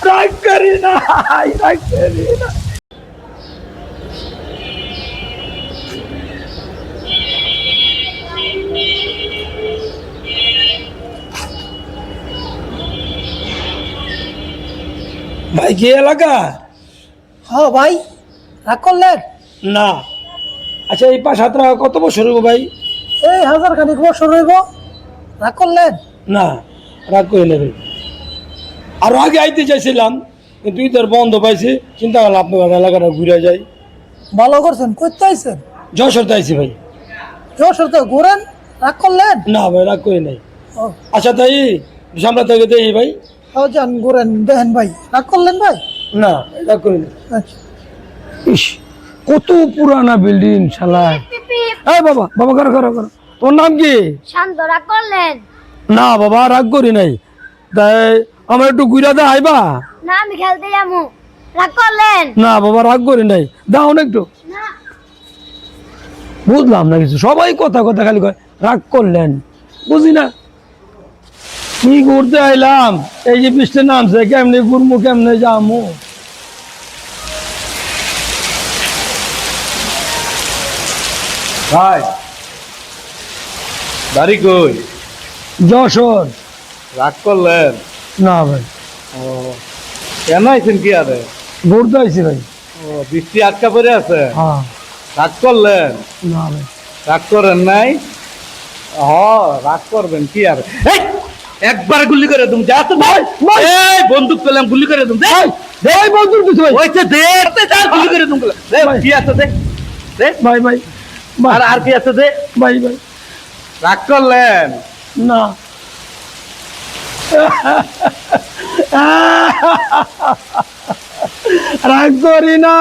রাগ করি না, রাগ করি না। ভাই কি এলাকা? হ্যাঁ ভাই, রাগ করলেন? না। আচ্ছা এই 5-7 কত বছর হইব ভাই? এই 1000 খানিক বছর হইব। রাগ করলেন? না, রাগ করে নেবে। আরো আগে আইতে চাইছিলাম, কিন্তু ঈদের বন্ধ পাইছি, চিন্তা করলাম আপনার এলাকাটা ঘুরে যাই। ভালো করছেন। কইতে আইছেন? যশোরতে আইছি ভাই। যশোর তো ঘুরেন, রাগ করলেন? না ভাই, রাগ করে নাই। ও আচ্ছা তাই সামনে থেকে দেখি ভাই। যান ঘুরেন, দেখেন ভাই। রাগ করলেন ভাই? না, রাগ করে নাই। আচ্ছা। ইস, কত পুরানা বিল্ডিং শালা। এই বাবা, বাবা করো করো করো। তোর নাম কি? শান্ত, রাগ করলেন? না বাবা, রাগ করি নাই। তাই আমার একটু ঘুরা দে আইবা? না, আমি খেলতে যাবো। রাগ করলেন? না বাবা, রাগ করি নাই, দাও না একটু। না। বুঝলাম না কিছু, সবাই কথা কথা খালি কয় রাগ করলেন, বুঝি না কি ঘুরতে আইলাম। এই যে বৃষ্টি নামছে, কেমনে ঘুরমু কেমনে যামু। ভাই বাড়ি কই? যশোর। রাগ করলেন? না ভাই, ও কেন আইছেন কি আরে? ঘুরতে আইছি ভাই। ও বৃষ্টি আটকা পড়ে আছে? হ্যাঁ। রাগ করলেন? না ভাই। রাগ করেন নাই? হ, রাগ করবেন কি আর। এই, একবার গুলি করে দুম যা তো ভাই। এই বন্দুক পেলাম, গুলি করে দুম। ভাই বন্ধুর কিছু ভাই। ওইতে দে যা, গুলি করে দুম। দে ভাই। কি আছে দে দে। ভাই ভাই আর আর কি আছে দে। ভাই ভাই। রাগ করলেন? না। রাগ করি না।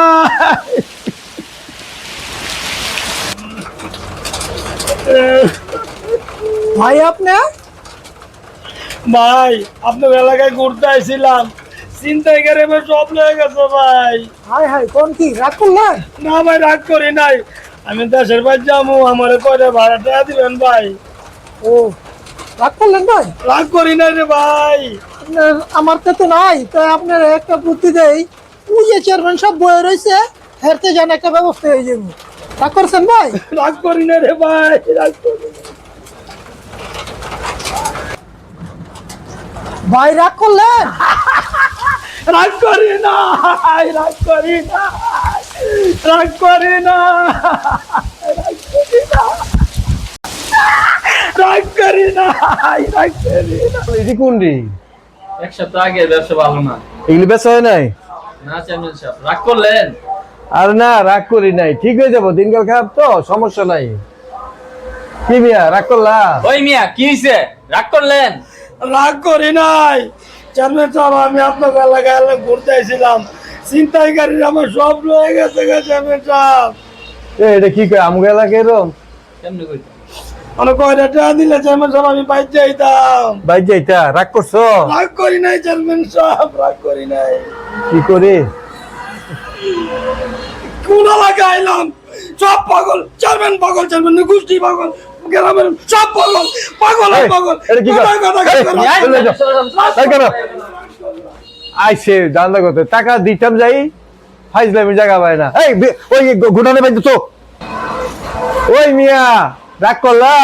ভাই আপনি? ভাই আপনার এলাকায় ঘুরতে আইছিলাম, চিন্তাই করে সব লয়ে গেছে ভাই। হাই হাই, কোন কি রাগ করলেন? না ভাই, রাগ করি নাই। আমি দেশের বাড়ি যাবো, আমার কয়টা ভাড়াটা দিবেন ভাই। ও রাগ করলেন ভাই? রাগ করি নাই রে ভাই। আমার তো নাই, তাই আপনার একটা বুদ্ধি দেই। ওই যে চেয়ারম্যান সব বয়ে রয়েছে, হেরতে যান, একটা ব্যবস্থা হয়ে যাবে। রাগ করছেন ভাই? রাগ করি না রে ভাই, রাগ করি না। ভাই রাগ করলেন? রাগ করি না, রাগ করি না, রাগ করি না, রাগ করি না, রাগ করি না, রাগ করি না। এটি কোনটি? এক সপ্তাহ আগে ব্যবসা ভালো না। এগুলি বেচা হয় নাই? না চেয়ারম্যান সাহেব, রাগ করলেন? আর না, রাগ করি নাই, ঠিক হয়ে যাবো। দিনকাল খারাপ তো, সমস্যা নাই। কি মিয়া, রাগ করলা? ওই মিয়া কি হইছে? রাগ করলেন? রাগ করি নাই চেয়ারম্যান সাহেব, আমি আপনার এলাকায় ঘুরতে আইছিলাম, ছিনতাইকারী আমার সব রয়ে গেছে গা চেয়ারম্যান সাহেব। এটা কি কয় আমগো এলাকায় এরম? কেমনে কইতে? মানে কয়টা টাকা দিলে চেয়ারম্যান সাহেব আমি বাইর যাইতাম। ভাই যাইতা রাগ করছো? রাগ করি নাই চেয়ারম্যান সাহেব, রাগ করি নাই। কি করি? কোন এলাকায় আইলাম, সব পাগল। চেয়ারম্যান পাগল, চেয়ারম্যান গোষ্ঠী পাগল, গ্রামের সব পাগল, পাগল আর পাগল। এটা কি কথায় কথায় এই, কথা এই, চলে যাও। এই কেন? আইসে দান্দা করতে, টাকা দিতাম যাই, ফাইজলামি জায়গা পায় না। এই ওই ঘুটানে পাইতো তো। ওই মিয়া রাগ করলা?